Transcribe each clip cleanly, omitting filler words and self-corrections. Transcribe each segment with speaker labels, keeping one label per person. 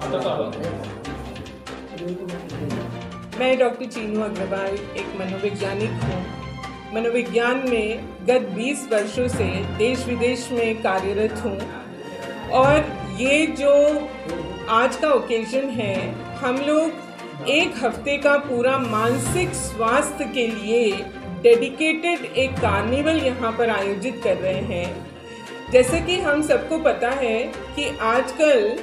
Speaker 1: मैं डॉक्टर चीनू अग्रवाल एक मनोवैज्ञानिक हूँ। मनोविज्ञान में गत 20 वर्षों से देश विदेश में कार्यरत हूँ और ये जो आज का ओकेजन है, हम लोग एक हफ्ते का पूरा मानसिक स्वास्थ्य के लिए डेडिकेटेड एक कार्निवल यहाँ पर आयोजित कर रहे हैं। जैसे कि हम सबको पता है कि आजकल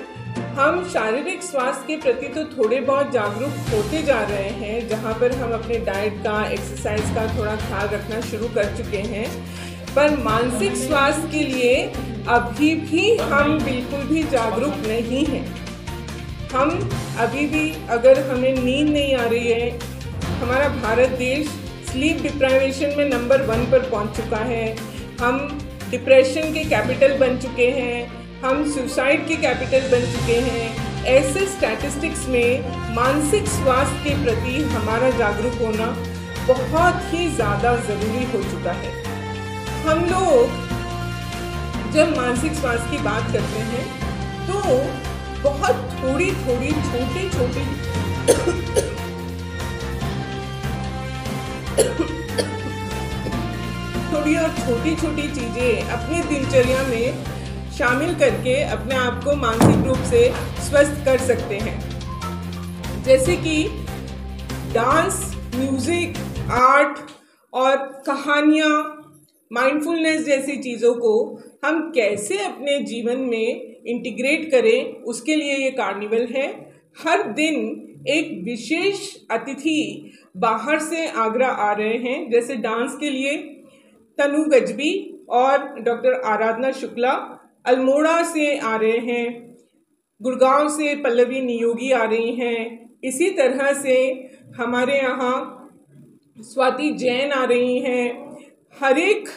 Speaker 1: हम शारीरिक स्वास्थ्य के प्रति तो थोड़े बहुत जागरूक होते जा रहे हैं, जहाँ पर हम अपने डाइट का, एक्सरसाइज का थोड़ा ख्याल रखना शुरू कर चुके हैं, पर मानसिक स्वास्थ्य के लिए अभी भी हम बिल्कुल भी जागरूक नहीं हैं। हम अभी भी, अगर हमें नींद नहीं आ रही है, हमारा भारत देश स्लीप डिप्राइवेशन में नंबर 1 पर पहुंच चुका है। हम डिप्रेशन के कैपिटल बन चुके हैं, हम सुसाइड के कैपिटल बन चुके हैं। ऐसे स्टैटिस्टिक्स में मानसिक स्वास्थ्य के प्रति हमारा जागरूक होना बहुत ही ज़्यादा ज़रूरी हो चुका है। हम लोग जब मानसिक स्वास्थ्य की बात करते हैं तो बहुत थोड़ी छोटी चीज़ें अपनी दिनचर्या में शामिल करके अपने आप को मानसिक रूप से स्वस्थ कर सकते हैं। जैसे कि डांस, म्यूजिक, आर्ट और कहानियाँ, माइंडफुलनेस जैसी चीज़ों को हम कैसे अपने जीवन में इंटीग्रेट करें, उसके लिए ये कार्निवल है। हर दिन एक विशेष अतिथि बाहर से आगरा आ रहे हैं। जैसे डांस के लिए तनु गजबी और डॉक्टर आराधना शुक्ला अल्मोड़ा से आ रहे हैं, गुड़गांव से पल्लवी नियोगी आ रही हैं, इसी तरह से हमारे यहाँ स्वाति जैन आ रही हैं। हर एक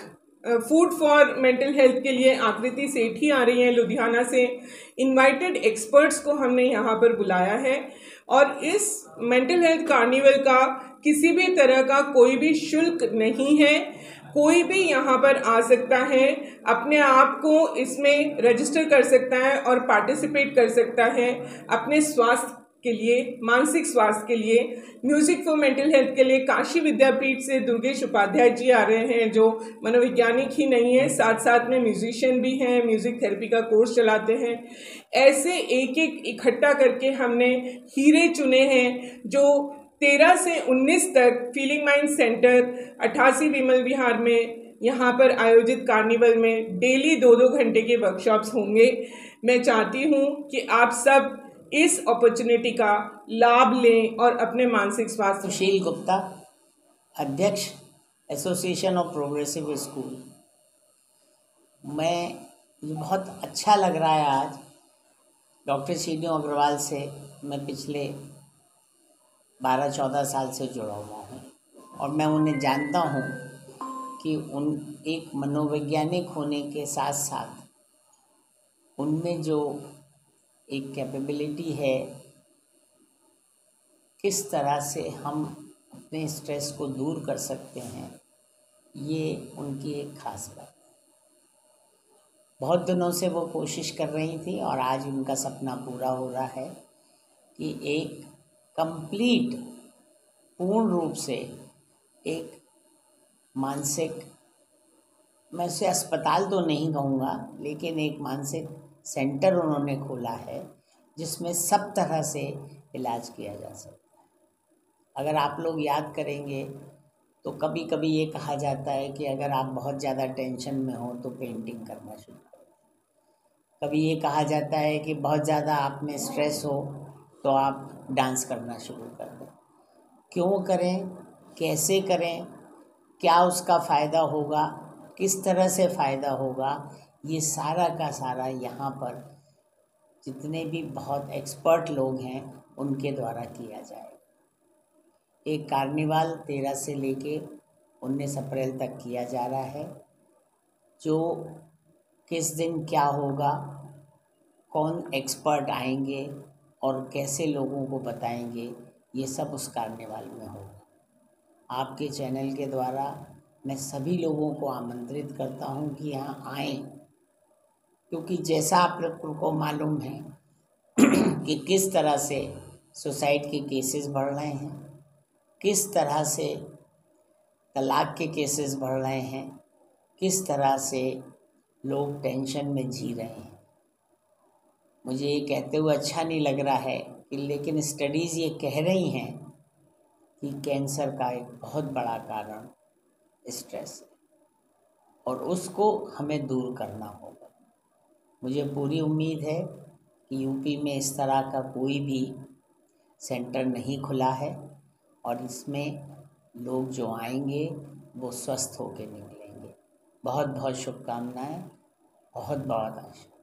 Speaker 1: फूड फॉर मेंटल हेल्थ के लिए आकृति सेठी आ रही हैं लुधियाना से। इनवाइटेड एक्सपर्ट्स को हमने यहाँ पर बुलाया है और इस मेंटल हेल्थ कार्निवल का किसी भी तरह का कोई भी शुल्क नहीं है। कोई भी यहाँ पर आ सकता है, अपने आप को इसमें रजिस्टर कर सकता है और पार्टिसिपेट कर सकता है अपने स्वास्थ्य के लिए, मानसिक स्वास्थ्य के लिए। म्यूजिक फॉर मेंटल हेल्थ के लिए काशी विद्यापीठ से दुर्गेश उपाध्याय जी आ रहे हैं, जो मनोवैज्ञानिक ही नहीं है, साथ साथ में म्यूजिशियन भी हैं, म्यूजिक थेरेपी का कोर्स चलाते हैं। ऐसे एक एक इकट्ठा करके हमने हीरे चुने हैं जो 13 से 19 तक फीलिंग माइंड सेंटर 88 विमल विहार में यहाँ पर आयोजित कार्निवल में डेली 2-2 घंटे के वर्कशॉप्स होंगे। मैं चाहती हूँ कि आप सब इस अपॉर्चुनिटी का लाभ लें और अपने मानसिक स्वास्थ्य।
Speaker 2: सुशील गुप्ता, अध्यक्ष एसोसिएशन ऑफ प्रोग्रेसिव स्कूल। मुझे बहुत अच्छा लग रहा है आज डॉक्टर चीनू अग्रवाल से मैं पिछले 12-14 साल से जुड़ा हुआ हूँ और मैं उन्हें जानता हूँ कि उन एक मनोवैज्ञानिक होने के साथ साथ उनमें जो एक कैपेबिलिटी है, किस तरह से हम अपने स्ट्रेस को दूर कर सकते हैं, ये उनकी एक ख़ास बात है। बहुत दिनों से वो कोशिश कर रही थी और आज उनका सपना पूरा हो रहा है कि एक कंप्लीट, पूर्ण रूप से एक मानसिक, मैं उसे अस्पताल तो नहीं कहूँगा, लेकिन एक मानसिक सेंटर उन्होंने खोला है जिसमें सब तरह से इलाज किया जा सकता है। अगर आप लोग याद करेंगे तो कभी कभी ये कहा जाता है कि अगर आप बहुत ज़्यादा टेंशन में हो तो पेंटिंग करना शुरू करें। कभी ये कहा जाता है कि बहुत ज़्यादा आप में स्ट्रेस हो तो आप डांस करना शुरू कर दें। क्यों करें, कैसे करें, क्या उसका फ़ायदा होगा, किस तरह से फ़ायदा होगा, ये सारा का सारा यहाँ पर जितने भी बहुत एक्सपर्ट लोग हैं उनके द्वारा किया जाएगा। एक कार्निवाल 13 से लेके 19 अप्रैल तक किया जा रहा है। जो किस दिन क्या होगा, कौन एक्सपर्ट आएंगे और कैसे लोगों को बताएंगे, ये सब उस कार्निवाल में होगा। आपके चैनल के द्वारा मैं सभी लोगों को आमंत्रित करता हूँ कि यहाँ आएँ, क्योंकि जैसा आप लोगों को मालूम है कि किस तरह से सुसाइड के केसेस बढ़ रहे हैं, किस तरह से तलाक के केसेस बढ़ रहे हैं, किस तरह से लोग टेंशन में जी रहे हैं। मुझे ये कहते हुए अच्छा नहीं लग रहा है कि लेकिन स्टडीज़ ये कह रही हैं कि कैंसर का एक बहुत बड़ा कारण स्ट्रेस है और उसको हमें दूर करना होगा। मुझे पूरी उम्मीद है कि यूपी में इस तरह का कोई भी सेंटर नहीं खुला है और इसमें लोग जो आएंगे वो स्वस्थ होकर निकलेंगे। बहुत बहुत शुभकामनाएं, बहुत बहुत आशीर्वाद।